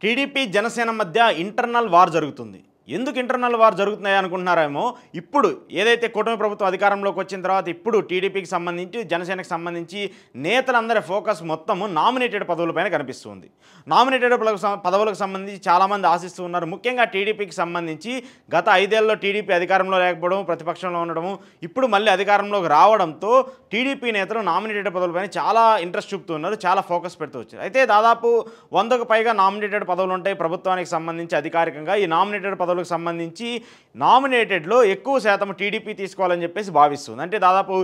TDP Janasena మధ్య internal war జరుగుతుంది. ఎందుకు ఇంటర్నల్ వార్ జరుగుతున్నాయి అనుకుంటున్నారేమో. ఇప్పుడు ఏదైతే కూటమి ప్రభుత్వం అధికారంలోకి వచ్చిన తర్వాత ఇప్పుడు టీడీపీకి సంబంధించి జనసేనకి సంబంధించి నేతలందరి ఫోకస్ మొత్తము నామినేటెడ్ పదవులపైన కనిపిస్తుంది. నామినేటెడ్ పదవులకు సంబంధించి చాలామంది ఆశిస్తూ ఉన్నారు. ముఖ్యంగా టీడీపీకి సంబంధించి గత 5 ఏళ్లలో టీడీపీ అధికారంలో లేకపోవడం, ప్రతిపక్షంలో ఉండడము, ఇప్పుడు మళ్ళీ అధికారంలోకి రావడంతో టీడీపీ నేతలు నామినేటెడ్ పదవులపైన చాలా ఇంట్రెస్ట్ చూపుతున్నారు, చాలా ఫోకస్ పెడుతూ వచ్చారు. అయితే దాదాపు 100కు పైగా నామినేటెడ్ పదవులు ఉంటాయి ప్రభుత్వానికి సంబంధించి. అధికారికంగా ఈ నామినేటెడ్ పదవులకు సంబంధించి నామినేటెడ్లో ఎక్కువ శాతం టీడీపీ తీసుకోవాలని చెప్పేసి భావిస్తుంది. అంటే దాదాపు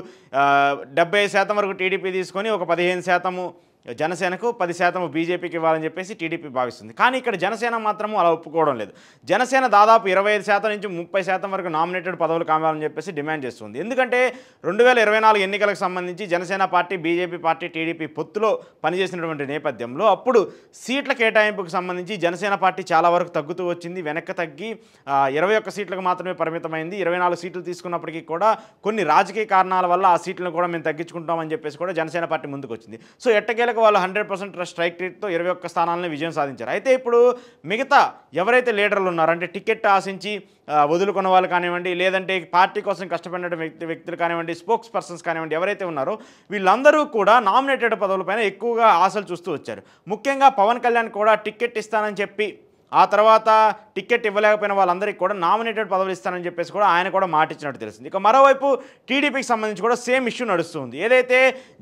75% వరకు టీడీపీ తీసుకొని ఒక 15% జనసేనకు, 10% బీజేపీకి ఇవ్వాలని చెప్పేసి టీడీపీ భావిస్తుంది. కానీ ఇక్కడ జనసేన మాత్రము అలా ఒప్పుకోవడం లేదు. జనసేన దాదాపు 25% నుంచి 30% వరకు నామినేటెడ్ పదవులు కావాలని చెప్పేసి డిమాండ్ చేస్తుంది. ఎందుకంటే 2024 ఎన్నికలకు సంబంధించి Janasena party, BJP party, TDP పొత్తులో పనిచేసినటువంటి నేపథ్యంలో అప్పుడు సీట్ల కేటాయింపుకు సంబంధించి జనసేన పార్టీ చాలా వరకు తగ్గుతూ వచ్చింది. వెనక్కి తగ్గి 21 సీట్లకు మాత్రమే పరిమితమైంది. 24 సీట్లు తీసుకున్నప్పటికీ కూడా కొన్ని రాజకీయ కారణాల వల్ల ఆ సీట్లను కూడా మేము తగ్గించుకుంటామని చెప్పేసి కూడా జనసేన పార్టీ ముందుకు వచ్చింది. సో ఎట్టకేలకు వాళ్ళు 100% స్ట్రైక్ రేట్తో 21 స్థానాలను విజయం సాధించారు. అయితే ఇప్పుడు మిగతా ఎవరైతే లీడర్లు ఉన్నారో, అంటే టికెట్ ఆశించి వదులుకున్న వాళ్ళు కానివ్వండి, లేదంటే పార్టీ కోసం కష్టపడిన వ్యక్తులు కానివ్వండి, స్పోక్స్ పర్సన్స్ కానివ్వండి, ఎవరైతే ఉన్నారో వీళ్ళందరూ కూడా నామినేటెడ్ పదవులపైన ఎక్కువగా ఆశలు చూస్తూ వచ్చారు. ముఖ్యంగా పవన్ కళ్యాణ్ కూడా టికెట్ ఇస్తానని చెప్పి ఆ తర్వాత టికెట్ ఇవ్వలేకపోయిన వాళ్ళందరికీ కూడా నామినేటెడ్ పదవులు ఇస్తానని చెప్పేసి కూడా ఆయన కూడా మాట ఇచ్చినట్టు తెలిసింది. ఇక మరోవైపు టీడీపీకి సంబంధించి కూడా సేమ్ ఇష్యూ నడుస్తుంది. ఏదైతే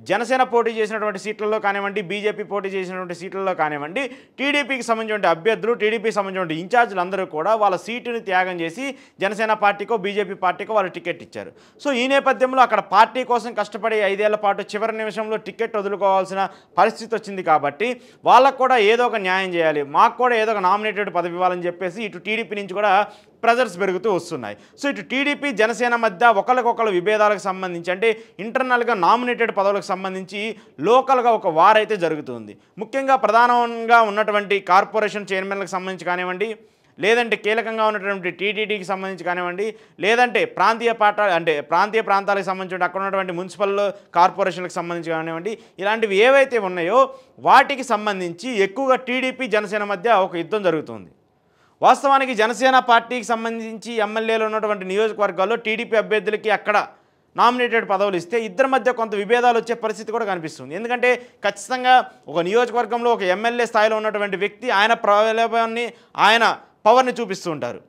జనసేన పోటీ చేసినటువంటి సీట్లలో కానివ్వండి, బీజేపీ పోటీ చేసినటువంటి సీట్లలో కానివ్వండి, టీడీపీకి సంబంధించిన అభ్యర్థులు, టీడీపీకి సంబంధించిన ఇన్ఛార్జీలు అందరూ కూడా వాళ్ళ సీటుని త్యాగం చేసి జనసేన పార్టీకో, బీజేపీ పార్టీకో వాళ్ళు టికెట్ ఇచ్చారు. సో ఈ నేపథ్యంలో అక్కడ పార్టీ కోసం కష్టపడి 5 ఏళ్ల పాటు చివరి నిమిషంలో టికెట్ వదులుకోవాల్సిన పరిస్థితి వచ్చింది. కాబట్టి వాళ్ళకు కూడా ఏదో ఒక న్యాయం చేయాలి, మాకు కూడా ఏదో ఒక నామినేటెడ్ పదవి ఇవ్వాలని చెప్పేసి ఇటు టీడీపీ నుంచి కూడా ప్రెజర్స్ పెరుగుతూ వస్తున్నాయి. సో ఇటు టీడీపీ జనసేన మధ్య ఒకరికొకరు విభేదాలకు సంబంధించి, అంటే ఇంటర్నల్గా నామినేటెడ్ పదవులకు సంబంధించి లోకల్గా ఒక వార్ అయితే జరుగుతుంది. ముఖ్యంగా ప్రధానంగా ఉన్నటువంటి కార్పొరేషన్ చైర్మన్లకు సంబంధించి కానివ్వండి, లేదంటే కీలకంగా ఉన్నటువంటి టీటీడీకి సంబంధించి కానివ్వండి, లేదంటే ప్రాంతీయ ప్రాంతాలకు సంబంధించి అక్కడ ఉన్నటువంటి మున్సిపల్ కార్పొరేషన్లకు సంబంధించి కానివ్వండి, ఇలాంటివి ఏవైతే ఉన్నాయో వాటికి సంబంధించి ఎక్కువగా టీడీపీ జనసేన మధ్య ఒక యుద్ధం జరుగుతుంది. వాస్తవానికి జనసేన పార్టీకి సంబంధించి ఎమ్మెల్యేలు ఉన్నటువంటి నియోజకవర్గాల్లో టీడీపీ అభ్యర్థులకి అక్కడ నామినేటెడ్ పదవులు ఇస్తే ఇద్దరి మధ్య కొంత విభేదాలు వచ్చే పరిస్థితి కూడా కనిపిస్తుంది. ఎందుకంటే ఖచ్చితంగా ఒక నియోజకవర్గంలో ఒక ఎమ్మెల్యే స్థాయిలో ఉన్నటువంటి వ్యక్తి ఆయన ప్రలోభాన్ని, ఆయన పవర్ని చూపిస్తూ ఉంటారు.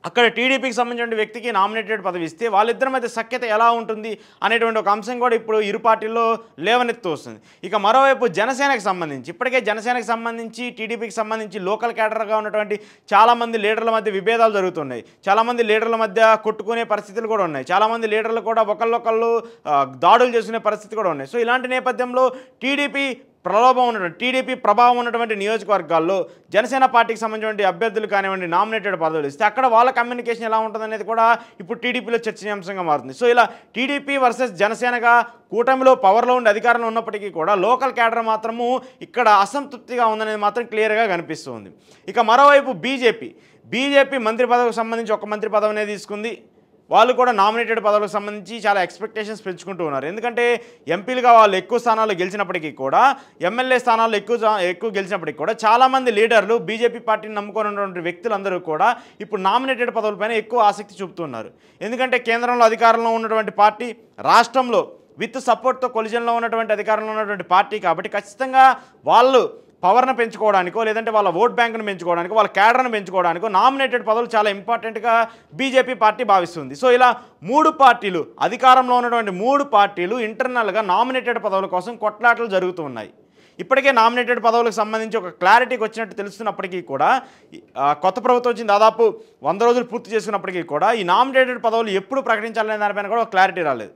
అక్కడ టీడీపీకి సంబంధించిన వ్యక్తికి నామినేటెడ్ పదవి ఇస్తే వాళ్ళిద్దరి మధ్య సఖ్యత ఎలా ఉంటుంది అనేటువంటి ఒక అంశం కూడా ఇప్పుడు ఇరు పార్టీల్లో లేవనెత్తు వస్తుంది. ఇక మరోవైపు జనసేనకి సంబంధించి ఇప్పటికే జనసేనకి సంబంధించి, టీడీపీకి సంబంధించి లోకల్ క్యాడర్గా ఉన్నటువంటి చాలామంది లీడర్ల మధ్య విభేదాలు జరుగుతున్నాయి. చాలామంది లీడర్ల మధ్య కొట్టుకునే పరిస్థితులు కూడా ఉన్నాయి. చాలామంది లీడర్లు కూడా ఒకళ్ళొకళ్ళు దాడులు చేసుకునే పరిస్థితి కూడా ఉన్నాయి. సో ఇలాంటి నేపథ్యంలో టీడీపీ ప్రభావం ఉన్నటువంటి నియోజకవర్గాల్లో జనసేన పార్టీకి సంబంధించిన అభ్యర్థులు కానివ్వండి నామినేటెడ్ పదవులు ఇస్తే అక్కడ వాళ్ళ కమ్యూనికేషన్ ఎలా ఉంటుందనేది కూడా ఇప్పుడు టీడీపీలో చర్చనీయాంశంగా మారుతుంది. సో ఇలా టీడీపీ వర్సెస్ జనసేనగా కూటమిలో పవర్లో ఉండి అధికారంలో ఉన్నప్పటికీ కూడా లోకల్ క్యాడర్ మాత్రము ఇక్కడ అసంతృప్తిగా ఉందనేది మాత్రం క్లియర్గా కనిపిస్తుంది. ఇక మరోవైపు బీజేపీ మంత్రి పదవికి సంబంధించి ఒక మంత్రి పదవినే తీసుకుంది. వాళ్ళు కూడా నామినేటెడ్ పదవులకు సంబంధించి చాలా ఎక్స్పెక్టేషన్స్ పెంచుకుంటూ ఉన్నారు. ఎందుకంటే ఎంపీలుగా వాళ్ళు ఎక్కువ స్థానాల్లో గెలిచినప్పటికీ కూడా, ఎమ్మెల్యే స్థానాల్లో ఎక్కువ గెలిచినప్పటికీ కూడా చాలామంది లీడర్లు, బీజేపీ పార్టీని నమ్ముకొని ఉన్నటువంటి వ్యక్తులందరూ కూడా ఇప్పుడు నామినేటెడ్ పదవులపైన ఎక్కువ ఆసక్తి చూపుతున్నారు. ఎందుకంటే కేంద్రంలో అధికారంలో ఉన్నటువంటి పార్టీ, రాష్ట్రంలో విత్ సపోర్ట్తో కొలిజన్లో ఉన్నటువంటి అధికారంలో ఉన్నటువంటి పార్టీ కాబట్టి ఖచ్చితంగా వాళ్ళు పవర్ను పెంచుకోవడానికో, లేదంటే వాళ్ళ ఓట్ బ్యాంకును పెంచుకోవడానికో, వాళ్ళ క్యాడర్ను పెంచుకోవడానికో నామినేటెడ్ పదవులు చాలా ఇంపార్టెంట్గా బీజేపీ పార్టీ భావిస్తుంది. సో ఇలా అధికారంలో ఉన్నటువంటి మూడు పార్టీలు ఇంటర్నల్గా నామినేటెడ్ పదవుల కోసం కొట్లాటలు జరుగుతూ ఉన్నాయి. ఇప్పటికే నామినేటెడ్ పదవులకు సంబంధించి ఒక క్లారిటీకి వచ్చినట్టు తెలుస్తున్నప్పటికీ కూడా, కొత్త ప్రభుత్వం వచ్చిన దాదాపు 100 రోజులు పూర్తి చేసుకున్నప్పటికీ కూడా ఈ నామినేటెడ్ పదవులు ఎప్పుడు ప్రకటించాలనే దానిపైన కూడా ఒక క్లారిటీ రాలేదు.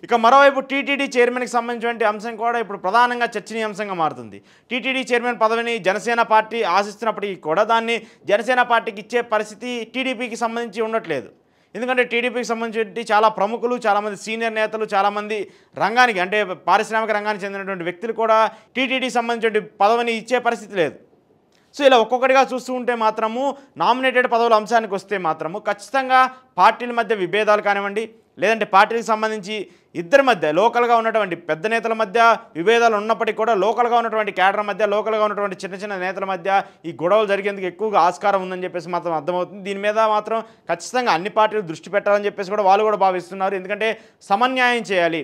ఇక మరోవైపు టీటీడీ చైర్మన్కి సంబంధించినటువంటి అంశం కూడా ఇప్పుడు ప్రధానంగా చర్చనీయాంశంగా మారుతుంది. టీటీడీ చైర్మన్ పదవిని జనసేన పార్టీ ఆశిస్తున్నప్పటికీ కూడా దాన్ని జనసేన పార్టీకి ఇచ్చే పరిస్థితి టీడీపీకి సంబంధించి ఉండట్లేదు. ఎందుకంటే టీడీపీకి సంబంధించి చాలా ప్రముఖులు, చాలామంది సీనియర్ నేతలు, చాలామంది రంగానికి, అంటే పారిశ్రామిక రంగానికి చెందినటువంటి వ్యక్తులు కూడా టీటీడీకి సంబంధించిన పదవిని ఇచ్చే పరిస్థితి లేదు. సో ఇలా ఒక్కొక్కటిగా చూస్తూ ఉంటే మాత్రము నామినేటెడ్ పదవుల అంశానికి వస్తే మాత్రము ఖచ్చితంగా పార్టీల మధ్య విభేదాలు కానివ్వండి, లేదంటే పార్టీలకు సంబంధించి ఇద్దరి మధ్య లోకల్గా ఉన్నటువంటి పెద్ద నేతల మధ్య విభేదాలు ఉన్నప్పటికీ కూడా లోకల్గా ఉన్నటువంటి క్యాడర్ మధ్య లోకల్గా ఉన్నటువంటి చిన్న చిన్న నేతల మధ్య ఈ గొడవలు జరిగేందుకు ఎక్కువగా ఆస్కారం ఉందని చెప్పేసి మాత్రం అర్థమవుతుంది. దీని మీద మాత్రం ఖచ్చితంగా అన్ని పార్టీలు దృష్టి పెట్టాలని చెప్పేసి కూడా వాళ్ళు కూడా భావిస్తున్నారు. ఎందుకంటే సమన్యాయం చేయాలి,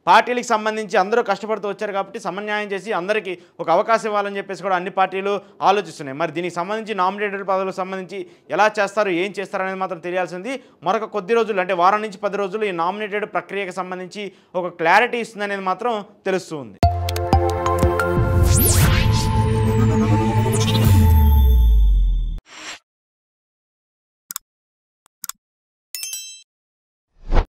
పార్టీలకు సంబంధించి అందరూ కష్టపడుతూ వచ్చారు కాబట్టి సమన్యాయం చేసి అందరికీ ఒక అవకాశం ఇవ్వాలని చెప్పేసి కూడా అన్ని పార్టీలు ఆలోచిస్తున్నాయి. మరి దీనికి సంబంధించి నామినేటెడ్ పదవులకు సంబంధించి ఎలా చేస్తారు, ఏం చేస్తారు అనేది మాత్రం తెలియాల్సింది. మరొక కొద్ది రోజులు అంటే వారం నుంచి 10 రోజులు ఈ నామినేటెడ్ ప్రక్రియకు సంబంధించి ఒక క్లారిటీ ఇస్తుందనేది మాత్రం తెలుస్తుంది.